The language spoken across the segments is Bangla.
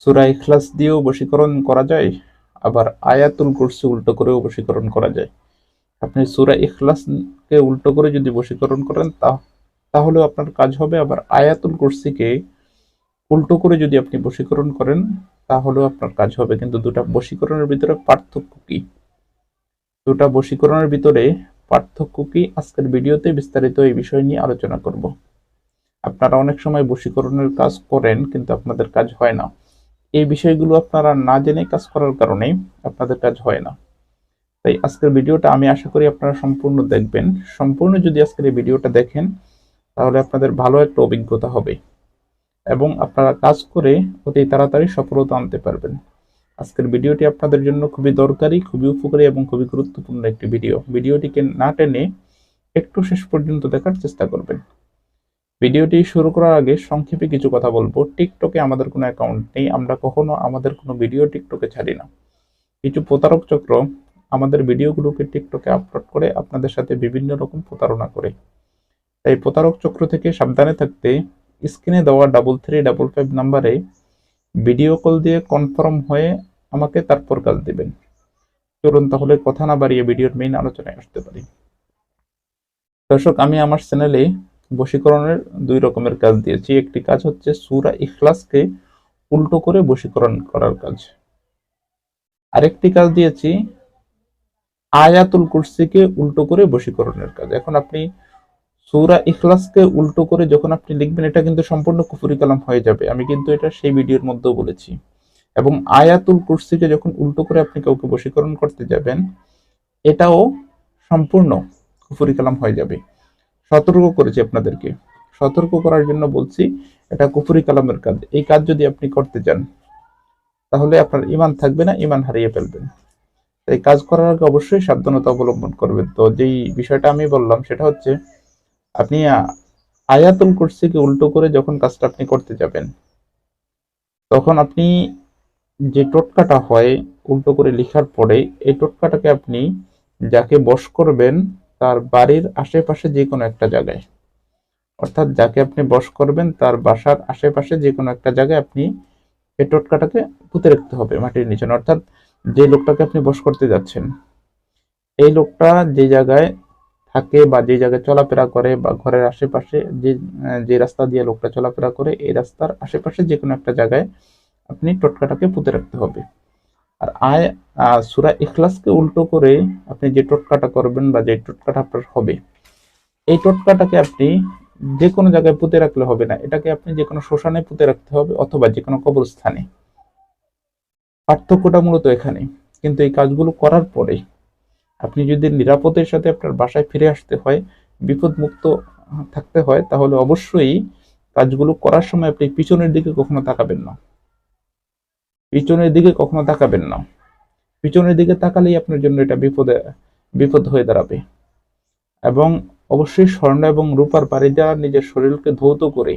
সূরা ইখলাস দিয়েও বশীকরণ করা যায়, আবার আয়াতুল কুরসি উল্টো করেও বশীকরণ করা যায়। আপনি সূরা ইখলাসকে উল্টো করে যদি বশীকরণ করেন তাহলেও আপনার কাজ হবে, আবার আয়াতুল কুরসিকে উল্টো করে যদি আপনি বশীকরণ করেন তাহলেও আপনার কাজ হবে। কিন্তু দুটা বশীকরণের ভিতরে পার্থক্য কি? দুটা বশীকরণের ভিতরে পার্থক্য কি আজকের ভিডিওতে বিস্তারিত এই বিষয় নিয়ে আলোচনা করব। আপনারা অনেক সময় বশীকরণের কাজ করেন কিন্তু আপনাদের কাজ হয় না। এই বিষয়গুলো আপনারা না জেনে কাজ করার কারণে আপনাদের কাজ হয় না। তাই আজকের ভিডিওটা আমি আশা করি আপনারা সম্পূর্ণ দেখবেন। সম্পূর্ণ যদি আজকের এই ভিডিওটা দেখেন তাহলে আপনাদের ভালো একটা অভিজ্ঞতা হবে এবং আপনারা কাজ করে অতি তাড়াতাড়ি সফলতা আনতে পারবেন। আজকের ভিডিওটি আপনাদের জন্য খুবই দরকারি, খুবই উপকারী এবং খুবই গুরুত্বপূর্ণ একটি ভিডিও। ভিডিওটিকে না টেনে একটু শেষ পর্যন্ত দেখার চেষ্টা করবেন। ভিডিওটি শুরু করার আগে সংক্ষেপে কিছু কথা বলবো। টিকটকে আমাদের কোনো অ্যাকাউন্ট নেই, আমরা কখনো আমাদের কোনো ভিডিও টিকটকে ছাড়ি না। কিছু প্রতারক চক্র আমাদের ভিডিওগুলোকে টিকটকে আপলোড করে আপনাদের সাথে বিভিন্ন রকম প্রতারণা করে। তাই প্রতারক চক্র থেকে সাবধানে থাকতে স্ক্রিনে দেওয়া 3355 নাম্বারে ভিডিও কল দিয়ে কনফার্ম হয়ে আমাকে তারপর কাজ দিবেন। চলুন তাহলে কথা না বাড়িয়ে ভিডিওর মেইন আলোচনায় আসতে পারি। দর্শক, আমি আমার চ্যানেলে বশীকরণের দুই রকমের কাজ দিয়েছি। একটি কাজ হচ্ছে সূরা ইখলাসকে উল্টো করে বশীকরণ করার কাজ, আরেকটি কাজ দিয়েছি আয়াতুল কুরসিকে উল্টো করে বশীকরণের কাজ। এখন আপনি সূরা ইখলাসকে উল্টো করে যখন আপনি লিখবেন এটা কিন্তু সম্পূর্ণ কুফরি কালাম হয়ে যাবে, আমি কিন্তু এটা সেই ভিডিওর মধ্যেও বলেছি। এবং আয়াতুল কুরসিকে যখন উল্টো করে আপনি কাউকে বশীকরণ করতে যাবেন এটাও সম্পূর্ণ কুফরি কালাম হয়ে যাবে। সতর্ক করেছি আপনাদেরকে, সতর্ক করার জন্য বলছি এটা কুফরি কালামের কাজ। এই কাজ যদি আপনি করতে যান তাহলে আপনার ঈমান থাকবে না, ঈমান হারিয়ে ফেলবেন। তাই কাজ করার আগে অবশ্যই সাবধানতা অবলম্বন করবেন। তো যেই বিষয়টা আমি বললাম সেটা হচ্ছে আপনি আয়াতুল কুরসিকে উল্টো করে যখন কাজটা আপনি করতে যাবেন তখন আপনি যে টোটকাটা হয় উল্টো করে লেখার পরে এই টোটকাটাকে আপনি যাকে বশ করবেন তার বাড়ির আশেপাশে যে কোনো একটা জায়গায়, অর্থাৎ যাকে আপনি বশ করবেন তার বাসার আশেপাশে যে কোনো একটা জায়গায় আপনি এই টোটকাটাকে পুঁতে রাখতে হবে মাটির নিচে। অর্থাৎ যে লোকটাকে আপনি বশ করতে যাচ্ছেন এই লোকটা যে জায়গায় থাকে বা যে জায়গায় চলাফেরা করে বা ঘরের আশেপাশে যে রাস্তা দিয়ে লোকটা চলাফেরা করে এই রাস্তার আশেপাশে যে কোনো একটা জায়গায় আপনি টোটকাটাকে পুঁতে রাখতে হবে। আর সূরা ইখলাসকে উল্টো করে আপনি যে টোটকাটা করবেন বা যে টোটকাটা আপনার হবে এই টোটকাটাকে আপনি যে কোনো জায়গায় পুঁতে রাখলে হবে না, এটাকে আপনি যে কোনো শ্মশানে পুঁতে রাখতে হবে অথবা যে কোনো কবরস্থানে। পার্থক্যটা মূলত এখানে। কিন্তু এই কাজগুলো করার পরে আপনি যদি নিরাপদের সাথে আপনার বাসায় ফিরে আসতে হয়, বিপদ মুক্ত থাকতে হয়, তাহলে অবশ্যই কাজগুলো করার সময় আপনি পিছনের দিকে কখনো তাকাবেন না। পিছনের দিকে কখনো তাকাবেন না। পিছনের দিকে তাকালেই আপনার জন্য এটা বিপদ হয়ে দাঁড়াবে। এবং অবশ্যই স্বর্ণ এবং রূপার বাড়ি দেওয়া নিজের শরীরকে ধৌত করে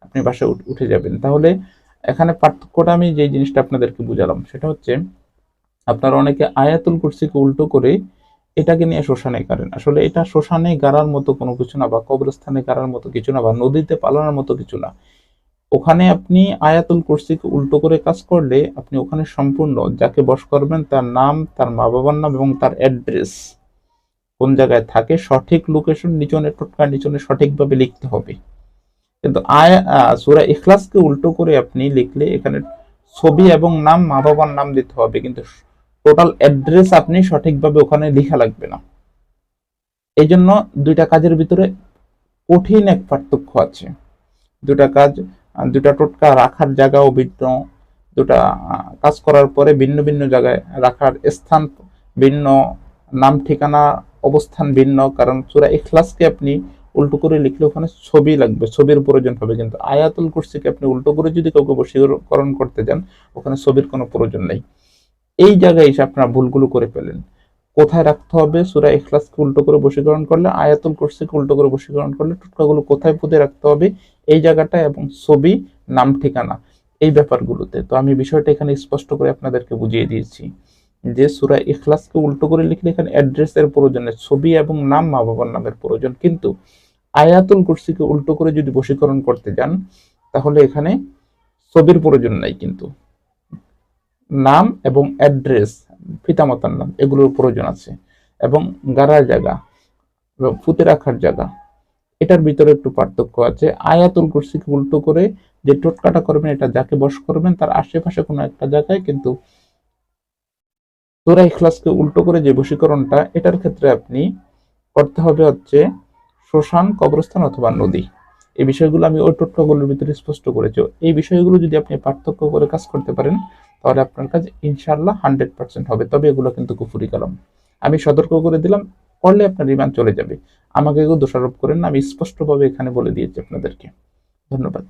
আপনি বাসায় উঠে যাবেন। তাহলে এখানে পার্থক্যটা আমি যে জিনিসটা আপনাদেরকে বুঝালাম সেটা হচ্ছে আপনারা অনেকে আয়াতুল কুরসিকে উল্টো করে এটাকে নিয়ে শ্মশানে গাড়েন। আসলে এটা শ্মশানে গাড়ার মতো কোনো কিছু না, বা কবরস্থানে গাড়ার মতো কিছু না, বা নদীতে পালানোর মতো কিছু না। ওখানে আপনি আয়াতুল কুরসিকে উল্টো করে কাজ করলে আপনি ওখানে সম্পূর্ণ যাকে বশ করবেন তার নাম, তার মা বাবার নাম এবং তার অ্যাড্রেস কোন জায়গায় থাকে সঠিক লোকেশন নিচনে টোটকা নিচনে সঠিকভাবে লিখতে হবে। কিন্তু সূরা ইখলাসকে উল্টো করে আপনি লিখলে এখানে ছবি এবং নাম, মা বাবার নাম দিতে হবে, কিন্তু টোটাল অ্যাড্রেস আপনি সঠিকভাবে ওখানে লেখা লাগবে না। এই জন্য দুইটা কাজের ভিতরে কঠিন এক পার্থক্য আছে। দুটা কাজ, দুটা টোটকা রাখার জায়গাও ভিন্ন, দুটা কাজ করার পরে ভিন্ন ভিন্ন জায়গায় রাখার স্থান ভিন্ন, নাম ঠিকানা অবস্থান ভিন্ন। কারণ সূরা ইখলাসকে আপনি উল্টো করে লিখলে ওখানে ছবি লাগবে, ছবির প্রয়োজন হবে। কিন্তু আয়াতুল কুরসিকে আপনি উল্টো করে যদি কাউকে বশীকরণ করতে যান ওখানে ছবির কোনো প্রয়োজন নেই। এই জায়গায় এসে আপনারা ভুলগুলো করে ফেলেন। কোথায় রাখতে হবে সূরা ইখলাসকে উল্টো করে বশীকরণ করলে, আয়াতুল কুরসিকে উল্টো করে বশীকরণ করলে টোটকাগুলো কোথায় পুঁতে রাখতে হবে এই জায়গাটা, এবং ছবি, নাম ঠিকানা, এই ব্যাপারগুলোতে। তো আমি বিষয়টা এখানে স্পষ্ট করে আপনাদেরকে বুঝিয়ে দিয়েছি যে সূরা ইখলাসকে উল্টো করে লিখলে এখানে অ্যাড্রেসের প্রয়োজন নেই, ছবি এবং নাম, মা বাবার নামের প্রয়োজন। কিন্তু আয়াতুল কুরসিকে উল্টো করে যদি বশীকরণ করতে যান তাহলে এখানে ছবির প্রয়োজন নাই। কিন্তু নাম এবং অ্যাড্রেস, পিতামাতার নাম, এগুলোর প্রয়োজন আছে, এবং গাড়ার জায়গা এবং পুঁতে রাখার জায়গা, এটার ভিতরে একটু পার্থক্য আছে। আয়াতুল কুরসিকে উল্টো করে যে টোটকাটা করবেন, এটা যাকে বশ করবেন তার আশেপাশে কোনো একটা জায়গায়, কিন্তু সূরা ইখলাসকে উল্টো করে যে বশীকরণটা, এটার ক্ষেত্রে আপনি করতে হবে হচ্ছে শ্মশান, কবরস্থান অথবা নদী। এই বিষয়গুলো আমি ওই টোটকাগুলোর ভিতরে স্পষ্ট করেছি। এই বিষয়গুলো যদি আপনি পার্থক্য করে কাজ করতে পারেন, তাহলে আপনার কাজ ইনশাআল্লাহ 100% হবে। তবে এগুলো কিন্তু কুফরি কালাম, আমি সতর্ক করে দিলাম, করলে আপনার ঈমান চলে যাবে। আমাকে কেউ দোষারোপ করেন না, আমি স্পষ্টভাবে এখানে বলে দিয়েছি আপনাদেরকে। ধন্যবাদ।